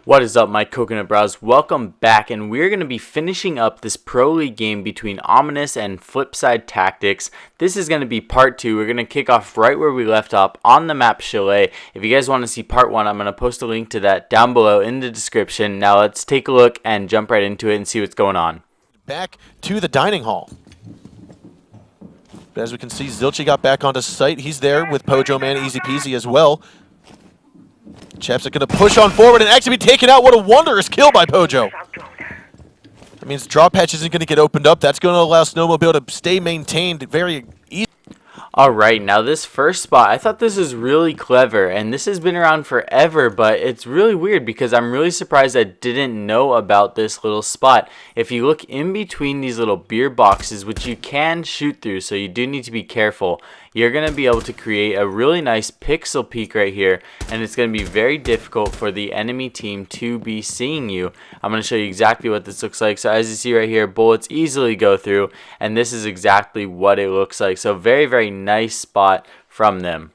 What is up, my coconut brows? Welcome back, and we're going to be finishing up this Pro League game between Ominous and FlipSid Tactics. This is going to be part 2. We're going to kick off right where we left off on the map Chalet. If you guys want to see part 1, I'm going to post a link to that down below in the description. Now let's take a look and jump right into it and see what's going on. Back to the dining hall. But as we can see, Zilchi got back onto site. He's there with Pojo Man, EasyPeasy as well. Chaps are going to push on forward and actually be taken out. What a wondrous kill by Pojo. That means drop patch isn't going to get opened up. That's going to allow Snowmobile to stay maintained very easy. Alright, now this first spot, I thought this was really clever, and this has been around forever, but it's really weird because I'm really surprised I didn't know about this little spot. If you look in between these little beer boxes, which you can shoot through, so you do need to be careful, you're going to be able to create a really nice pixel peek right here, and it's going to be very difficult for the enemy team to be seeing you. I'm going to show you exactly what this looks like. So as you see right here, bullets easily go through, and this is exactly what it looks like. So very, very nice spot from them.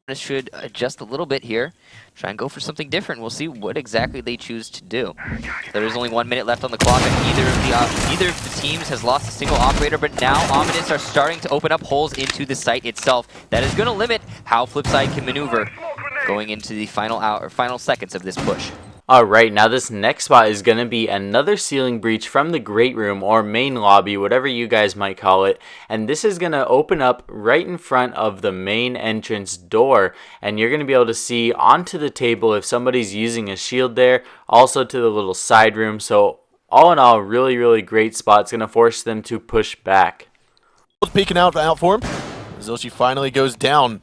This should adjust a little bit here, try and go for something different. We'll see what exactly they choose to do. There is only 1 minute left on the clock, and neither of the teams has lost a single operator, but now Ominous are starting to open up holes into the site itself. That is going to limit how FlipSid can maneuver going into the final seconds of this push. Alright, now this next spot is going to be another ceiling breach from the Great Room or main lobby, whatever you guys might call it. And this is going to open up right in front of the main entrance door. And you're going to be able to see onto the table if somebody's using a shield there, also to the little side room. So all in all, really, really great spot. It's going to force them to push back. Peeking out for him. Zilchi finally goes down.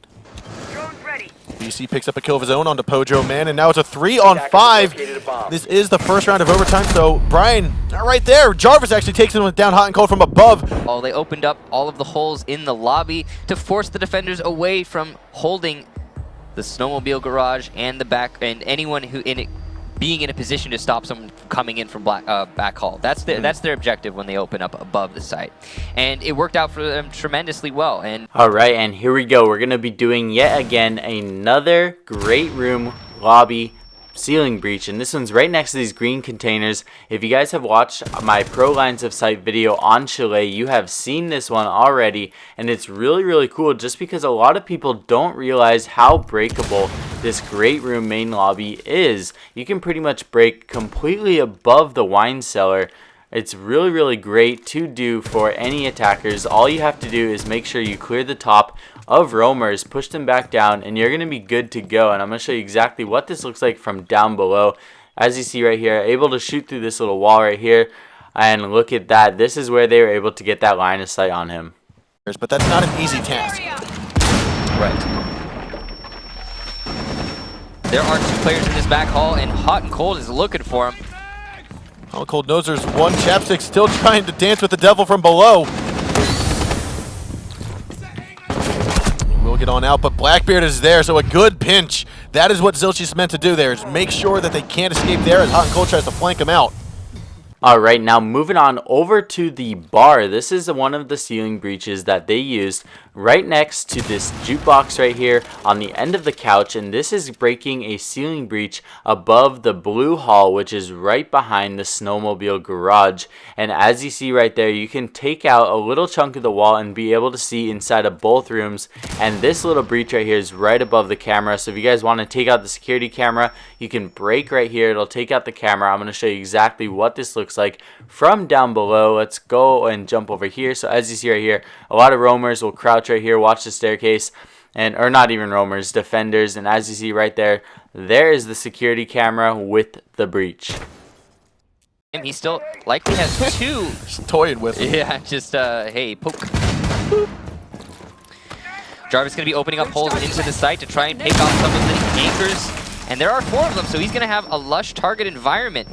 BC picks up a kill of his own onto Pojo Man, and now it's a 3-on-5. This is the first round of overtime, so Brian, right there, Jarvis actually takes him down hot and cold from above. Oh, they opened up all of the holes in the lobby to force the defenders away from holding the snowmobile garage and the back, and anyone who in it being in a position to stop someone coming in from back hall. That's their objective when they open up above the site. And it worked out for them tremendously well. And alright, and here we go. We're going to be doing yet again another Great Room lobby ceiling breach, and this one's right next to these green containers. If you guys have watched my Pro Lines of Sight video on Chalet, you have seen this one already, and it's really, really cool just because a lot of people don't realize how breakable this Great Room main lobby is. You can pretty much break completely above the wine cellar. It's really, really great to do for any attackers. All you have to do is make sure you clear the top of roamers, push them back down, and you're going to be good to go. And I'm going to show you exactly what this looks like from down below. As you see right here, able to shoot through this little wall right here. And look at that. This is where they were able to get that line of sight on him. But that's not an easy task. right. There are 2 players in this back hall, and Hot and Cold is looking for him. Hot and Cold knows there's one chapstick still trying to dance with the devil from below. We'll get on out, but Blackbeard is there, so a good pinch. That is what Zilchi's meant to do there, is make sure that they can't escape there as Hot and Cold tries to flank him out. Alright, now moving on over to the bar. This is one of the ceiling breaches that they used right next to this jukebox right here on the end of the couch, and this is breaking a ceiling breach above the blue hall, which is right behind the snowmobile garage. And as you see right there, you can take out a little chunk of the wall and be able to see inside of both rooms. And this little breach right here is right above the camera, so if you guys want to take out the security camera, you can break right here. It'll take out the camera. I'm going to show you exactly what this looks like from down below. Let's go and jump over here. So as you see right here, a lot of roamers will crouch right here, watch the staircase, and or not even roamers, defenders. And as you see right there, there is the security camera with the breach. And he still likely has 2. Just toying with him. Yeah, just hey, poke. Jarvis going to be opening up holes into the site to try and take off some of the anchors. And there are 4 of them, so he's going to have a lush target environment.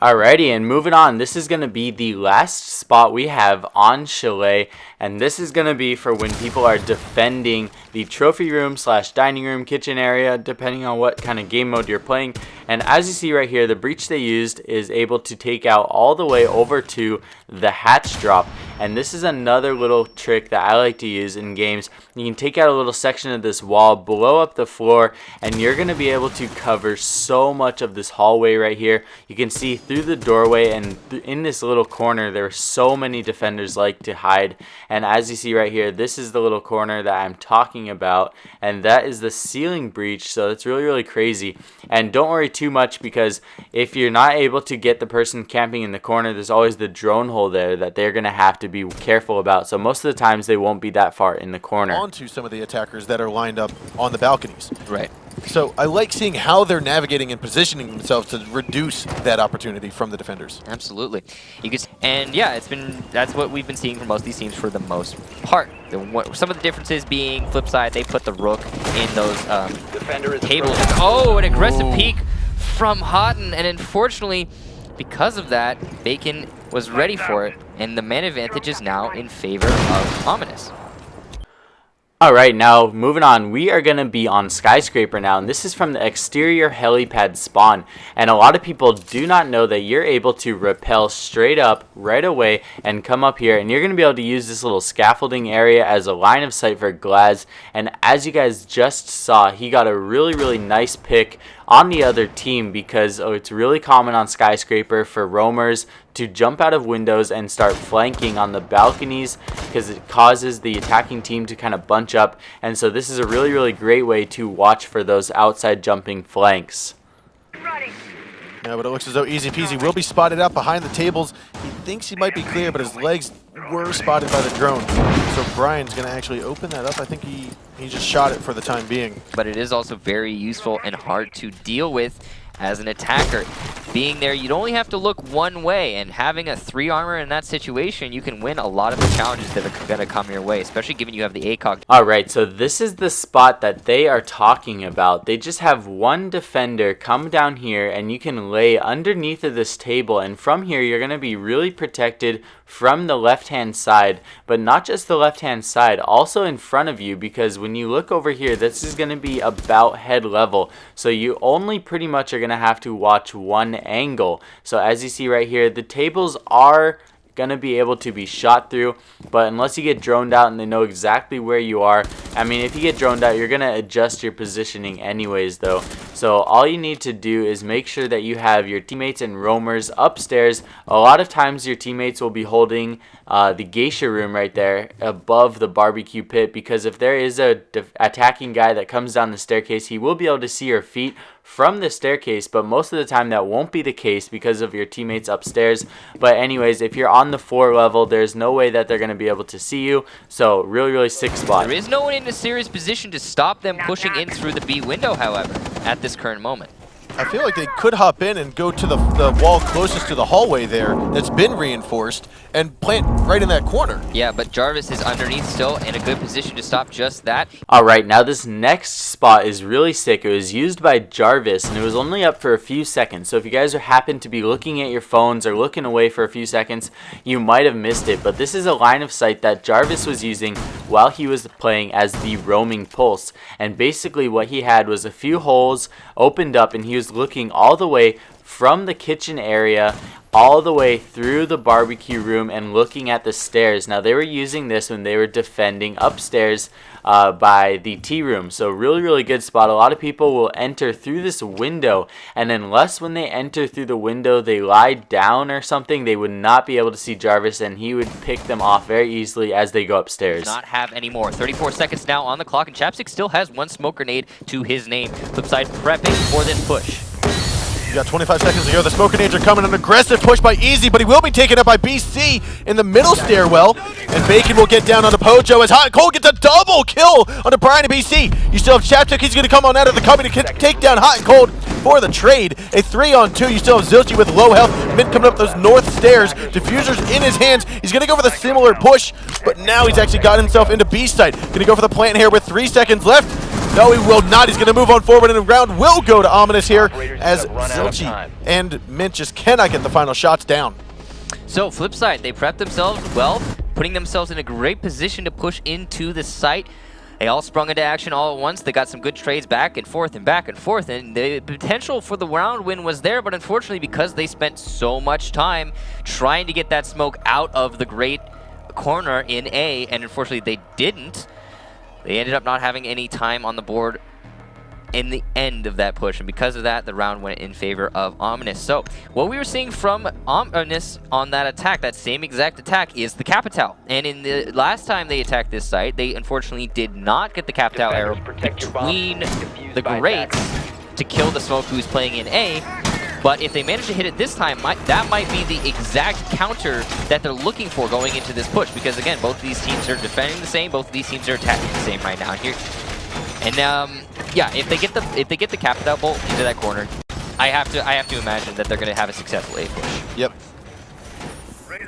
Alrighty, and moving on, this is going to be the last spot we have on Chalet, and this is going to be for when people are defending the trophy room / dining room, kitchen area, depending on what kind of game mode you're playing. And as you see right here, the breach they used is able to take out all the way over to the hatch drop. And this is another little trick that I like to use in games. You can take out a little section of this wall, blow up the floor, and you're going to be able to cover so much of this hallway right here. You can see through the doorway, and in this little corner there are so many defenders like to hide. And as you see right here, this is the little corner that I'm talking about, and that is the ceiling breach. So it's really crazy. And don't worry too much, because if you're not able to get the person camping in the corner, there's always the drone hole there that they're going to have to be careful about. So most of the times they won't be that far in the corner. Onto some of the attackers that are lined up on the balconies. Right. So I like seeing how they're navigating and positioning themselves to reduce that opportunity from the defenders. Absolutely. You could, and yeah, that's what we've been seeing from most of these teams for the most part. Some of the differences being FlipSid, they put the rook in those tables. Oh, an aggressive peek from Houghton, and unfortunately, because of that, Bacon was ready for it, and the man advantage is now in favor of Ominous. Alright, now moving on, we are going to be on Skyscraper now, and this is from the exterior helipad spawn. And a lot of people do not know that you're able to rappel straight up right away and come up here, and you're going to be able to use this little scaffolding area as a line of sight for Glaz. And as you guys just saw, he got a really nice pick on the other team, because it's really common on Skyscraper for roamers to jump out of windows and start flanking on the balconies, because it causes the attacking team to kind of bunch up. And so this is a really great way to watch for those outside jumping flanks. Yeah, but it looks as though EasyPeasy will be spotted out behind the tables. He thinks he might be clear, but his legs were spotted by the drone. So Brian's going to actually open that up. I think he just shot it for the time being. But it is also very useful and hard to deal with as an attacker. Being there, you'd only have to look one way, and having a 3 armor in that situation, you can win a lot of the challenges that are going to come your way, especially given you have the ACOG. Alright, so this is the spot that they are talking about. They just have one defender come down here, and you can lay underneath of this table, and from here you're going to be really protected from the left hand side, but not just the left hand side, also in front of you, because when you look over here, this is going to be about head level, so you only pretty much are going to have to watch one angle. So as you see right here, the tables are going to be able to be shot through, but unless you get droned out and they know exactly where you are, I mean, if you get droned out, you're going to adjust your positioning anyways though. So all you need to do is make sure that you have your teammates and roamers upstairs. A lot of times your teammates will be holding the geisha room right there above the barbecue pit, because if there is a attacking guy that comes down the staircase, he will be able to see your feet from the staircase, but most of the time that won't be the case because of your teammates upstairs. But anyways, if you're on the floor level, there's no way that they're going to be able to see you. So really sick spot. There is no one in a serious position to stop them pushing in through the B window, however, at this current moment. I feel like they could hop in and go to the wall closest to the hallway there that's been reinforced and plant right in that corner. Yeah, but Jarvis is underneath still in a good position to stop just that. Alright, now this next spot is really sick. It was used by Jarvis, and it was only up for a few seconds. So if you guys happen to be looking at your phones or looking away for a few seconds, you might have missed it. But this is a line of sight that Jarvis was using while he was playing as the roaming pulse. And basically what he had was a few holes opened up, and he was looking all the way from the kitchen area all the way through the barbecue room and looking at the stairs. Now they were using this when they were defending upstairs by the tea room. So really good spot. A lot of people will enter through this window, and unless when they enter through the window they lie down or something, they would not be able to see Jarvis, and he would pick them off very easily as they go upstairs. Not have any more. 34 seconds now on the clock, and Chapstick still has one smoke grenade to his name. FlipSid prepping for this push. You got 25 seconds to go. The smoke grenades are coming. An aggressive push by Easy, but he will be taken up by BC in the middle stairwell. And Bacon will get down onto Pojo as Hot and Cold gets a double kill onto Brian and BC. You still have Chapstick. He's going to come on out of the cubby to take down Hot and Cold for the trade. A 3-on-2. You still have Zilchi with low health. Mid coming up those north stairs. Diffuser's in his hands. He's going to go for the similar push, but now he's actually got himself into B site. Going to go for the plant here with 3 seconds left. No, he will not. He's going to move on forward, and the round will go to Ominous here as Zilchi and Mint just cannot get the final shots down. So, FlipSid, they prepped themselves well, putting themselves in a great position to push into the site. They all sprung into action all at once. They got some good trades back and forth, and the potential for the round win was there, but unfortunately, because they spent so much time trying to get that smoke out of the great corner in A, and unfortunately they didn't, they ended up not having any time on the board in the end of that push, and because of that, the round went in favor of Ominous. So, what we were seeing from Ominous on that attack, that same exact attack, is the Capital. And in the last time they attacked this site, they unfortunately did not get the Capital arrow between the grates to kill the smoke who's playing in A. But if they manage to hit it this time, that might be the exact counter that they're looking for going into this push. Because again, both of these teams are defending the same, both of these teams are attacking the same right now. Here, and yeah, if they get the Capital bolt into that corner, I have to imagine that they're going to have a successful A push. Yep.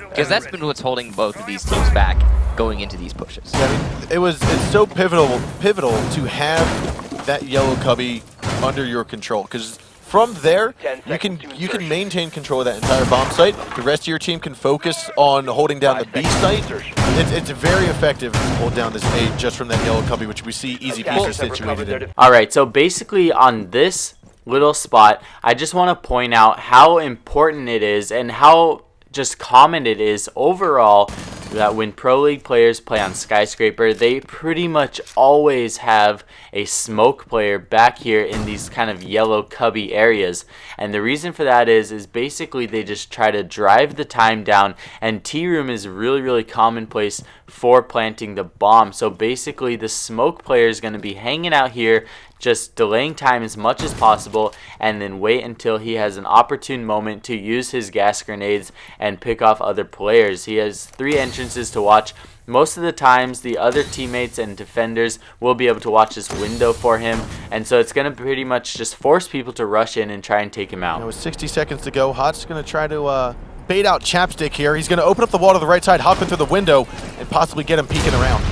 Because that's been what's holding both of these teams back going into these pushes. Yeah, I mean, it's so pivotal to have that yellow cubby under your control, because from there you can maintain control of that entire bomb site. The rest of your team can focus on holding down the B site. It's very effective to hold down this A just from that yellow cubby, which we see EasyPeasy situated in. Alright, so basically on this little spot, I just want to point out how important it is and how just common it is overall that when Pro League players play on Skyscraper, they pretty much always have a smoke player back here in these kind of yellow cubby areas. And the reason for that is basically they just try to drive the time down, and T-Room is really commonplace for planting the bomb. So basically the smoke player is going to be hanging out here, just delaying time as much as possible, and then wait until he has an opportune moment to use his gas grenades and pick off other players. He has 3 entrances to watch. Most of the times the other teammates and defenders will be able to watch this window for him, and so it's going to pretty much just force people to rush in and try and take him out. With 60 seconds to go, Hot's going to try to bait out Chapstick here. He's going to open up the wall to the right side, hop in through the window, and possibly get him peeking around.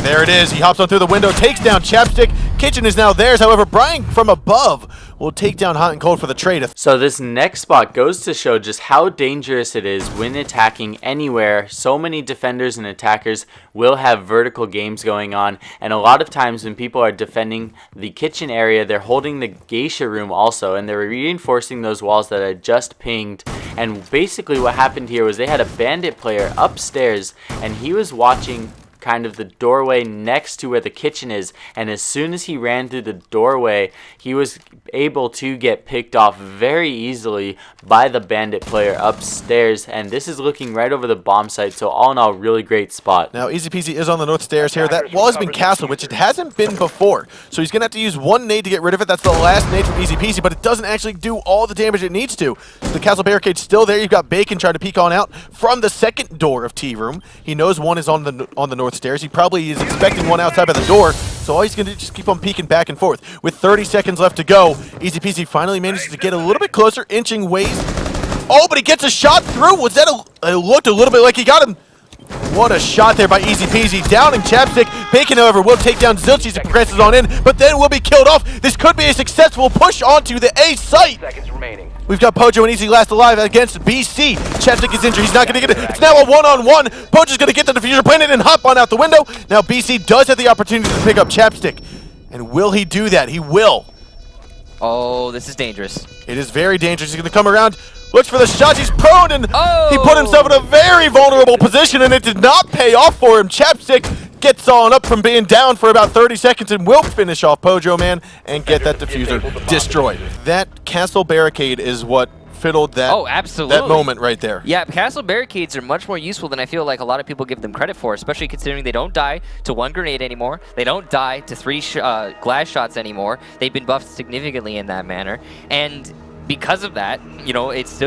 There it is. He hops on through the window, takes down Chapstick. Kitchen is now theirs. However, Brian from above will take down Hot and Cold for the trade. So this next spot goes to show just how dangerous it is when attacking anywhere. So many defenders and attackers will have vertical games going on, and a lot of times when people are defending the kitchen area, they're holding the geisha room also, and they're reinforcing those walls that I just pinged. And basically what happened here was they had a bandit player upstairs, and he was watching kind of the doorway next to where the kitchen is, and as soon as he ran through the doorway, he was able to get picked off very easily by the bandit player upstairs. And this is looking right over the bomb site, so all in all, really great spot. Now EasyPeasy is on the north stairs here. That wall has been castled, which it hasn't been before, so he's gonna have to use 1 nade to get rid of it. That's the last nade from EasyPeasy, but it doesn't actually do all the damage it needs to. So the castle barricade's still there. You've got Bacon trying to peek on out from the second door of Tea Room. He knows one is on the north stairs. He probably is expecting one outside by the door, so all he's going to do is just keep on peeking back and forth. With 30 seconds left to go, EasyPeasy finally manages to get a little bit closer, inching ways. Oh, but he gets a shot through. Was that it looked a little bit like he got him. What a shot there by EasyPeasy, downing Chapstick. Bacon, however, will take down Zilchi as it progresses on in, but then will be killed off. This could be a successful push onto the A site. Seconds remaining. We've got Pojo and Easy last alive against BC. Chapstick is injured. He's not going to get it. It's now a one-on-one. Pojo's going to get the diffuser planted and hop on out the window. Now BC does have the opportunity to pick up Chapstick. And will he do that? He will. Oh, this is dangerous. It is very dangerous. He's going to come around, looks for the shot. He's prone, and he put himself in a Oh! very vulnerable position, and it did not pay off for him. Chapstick gets on up from being down for about 30 seconds and will finish off Pojo Man and get that diffuser destroyed. That castle barricade is what fiddled that, that moment right there. Yeah, castle barricades are much more useful than I feel like a lot of people give them credit for, especially considering they don't die to 1 grenade anymore. They don't die to 3 glass shots anymore. They've been buffed significantly in that manner. And because of that, you know, it's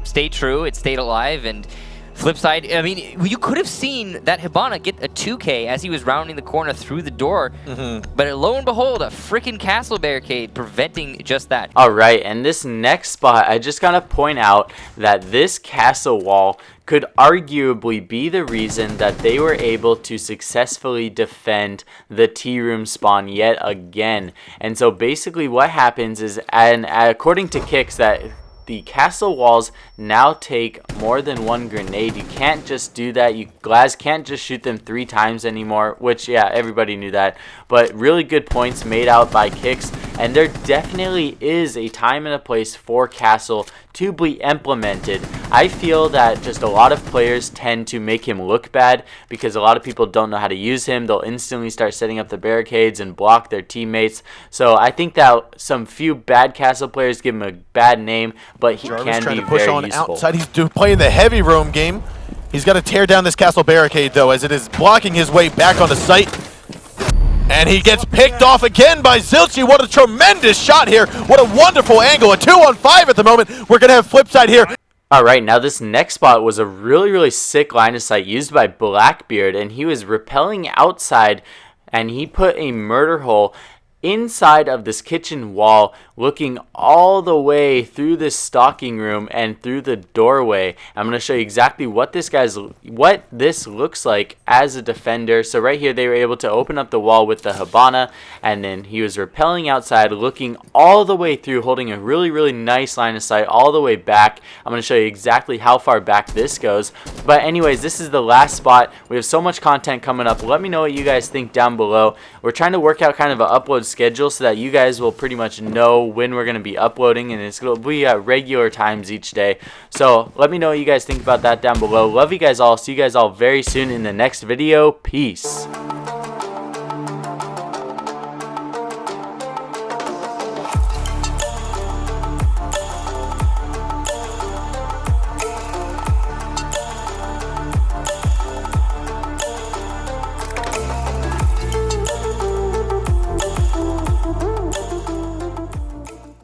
stayed true, it stayed alive, and FlipSid, I mean, you could have seen that Hibana get a 2K as he was rounding the corner through the door, but lo and behold, a freaking castle barricade preventing just that. Alright, and this next spot, I just gotta point out that this castle wall could arguably be the reason that they were able to successfully defend the T-room spawn yet again. And so basically what happens is, and according to Kicks, that the castle walls now take more than one grenade. You can't just do that. Glaz can't just shoot them 3 times anymore, which, yeah, everybody knew that. But really good points made out by Kicks, and there definitely is a time and a place for castle to be implemented. I feel that just a lot of players tend to make him look bad because a lot of people don't know how to use him. They'll instantly start setting up the barricades and block their teammates. So I think that some few bad castle players give him a bad name, but he Jarvis can trying be to push very on useful. outside. He's playing the heavy roam game. He's got to tear down this castle barricade, though, as it is blocking his way back onto site. And he gets picked off again by Zilchi. What a tremendous shot here. What a wonderful angle. A 2-on-5 at the moment. We're going to have FlipSid here. Alright, now this next spot was a really sick line of sight used by Blackbeard, and he was rappelling outside, and he put a murder hole inside of this kitchen wall, looking all the way through this stocking room and through the doorway. I'm going to show you exactly what this looks like as a defender. So right here they were able to open up the wall with the Habana, and then he was rappelling outside, looking all the way through, holding a really nice line of sight all the way back. I'm going to show you exactly how far back this goes. But anyways, this is the last spot. We have so much content coming up. Let me know what you guys think down below. We're trying to work out kind of an upload schedule so that you guys will pretty much know when we're going to be uploading, and it's going to be at regular times each day. So let me know what you guys think about that down below. Love you guys all. See you guys all very soon in the next video. Peace.